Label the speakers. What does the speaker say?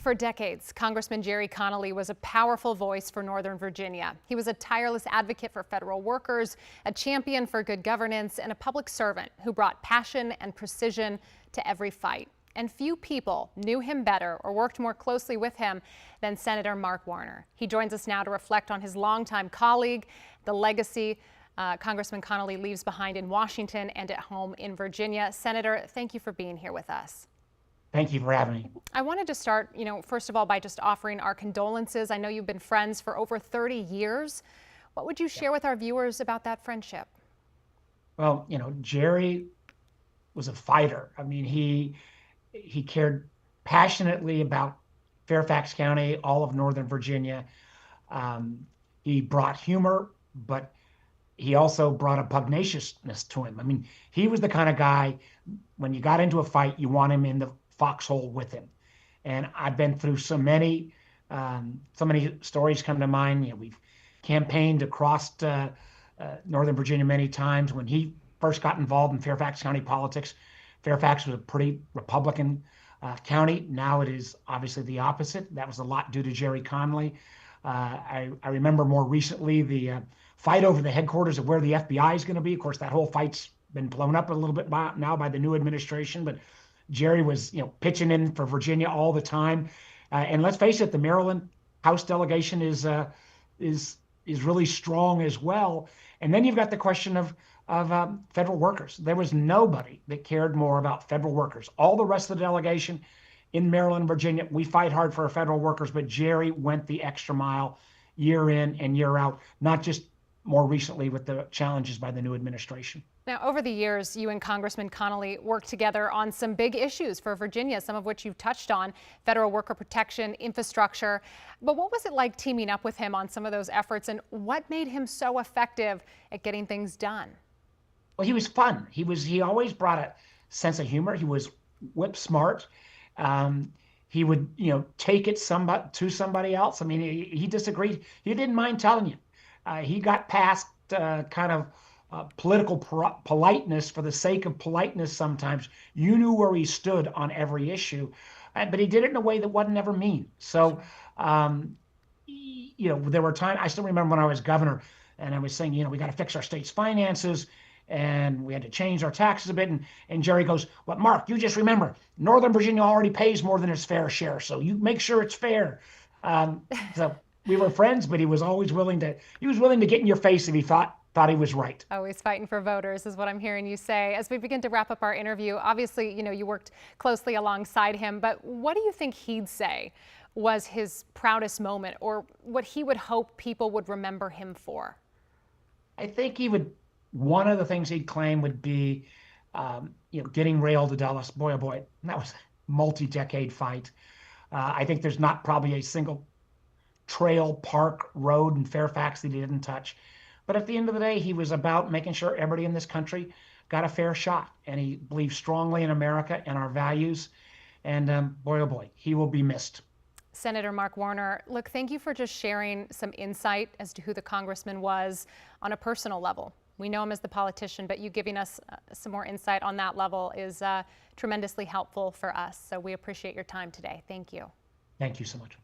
Speaker 1: For decades, Congressman Gerry Connolly was a powerful voice for Northern Virginia. He was a tireless advocate for federal workers, a champion for good governance, and a public servant who brought passion and precision to every fight. And few people knew him better or worked more closely with him than Senator Mark Warner. He joins us now to reflect on his longtime colleague, the legacy Congressman Connolly leaves behind in Washington and at home in Virginia. Senator, thank you for being here with us.
Speaker 2: Thank you for having me.
Speaker 1: I wanted to start, first of all, by just offering our condolences. I know you've been friends for over 30 years. What would you share with our viewers about that friendship?
Speaker 2: Well, Gerry was a fighter. I mean, he cared passionately about Fairfax County, all of Northern Virginia. He brought humor, but he also brought a pugnaciousness to him. I mean, he was the kind of guy, when you got into a fight, you want him in the foxhole with him. And I've been through so many stories come to mind. We've campaigned across Northern Virginia many times. When he first got involved in Fairfax County politics, Fairfax was a pretty Republican county. Now it is obviously the opposite. That was a lot due to Gerry Connolly. I remember more recently the fight over the headquarters of where the FBI is going to be. Of course, that whole fight's been blown up a little bit now by the new administration, but Gerry was, pitching in for Virginia all the time. And let's face it, the Maryland House delegation is really strong as well. And then you've got the question of federal workers. There was nobody that cared more about federal workers. All the rest of the delegation in Maryland and Virginia, we fight hard for our federal workers, but Gerry went the extra mile year in and year out, not just more recently with the challenges by the new administration.
Speaker 1: Now, over the years, you and Congressman Connolly worked together on some big issues for Virginia, some of which you've touched on: federal worker protection, infrastructure. But what was it like teaming up with him on some of those efforts, and what made him so effective at getting things done?
Speaker 2: Well, he was fun. He always brought a sense of humor. He was whip smart. He would, take it to somebody else. I mean, he disagreed. He didn't mind telling you. He got past political politeness for the sake of politeness sometimes. You knew where he stood on every issue, but he did it in a way that wasn't ever mean. So, there were times, I still remember when I was governor and I was saying, we got to fix our state's finances and we had to change our taxes a bit. And Gerry goes, well, Mark, you just remember, Northern Virginia already pays more than its fair share, so you make sure it's fair. So we were friends, but he was always willing to get in your face if he thought he was right.
Speaker 1: Always fighting for voters is what I'm hearing you say. As we begin to wrap up our interview, obviously, you worked closely alongside him, but what do you think he'd say was his proudest moment, or what he would hope people would remember him for?
Speaker 2: I think one of the things he'd claim would be, getting rail to Dulles. Boy, oh boy, that was a multi-decade fight. I think there's not probably a single trail, park, road in Fairfax that he didn't touch. But at the end of the day, he was about making sure everybody in this country got a fair shot. And he believed strongly in America and our values. And boy, oh boy, he will be missed.
Speaker 1: Senator Mark Warner, look, thank you for just sharing some insight as to who the congressman was on a personal level. We know him as the politician, but you giving us some more insight on that level is tremendously helpful for us. So we appreciate your time today. Thank you.
Speaker 2: Thank you so much.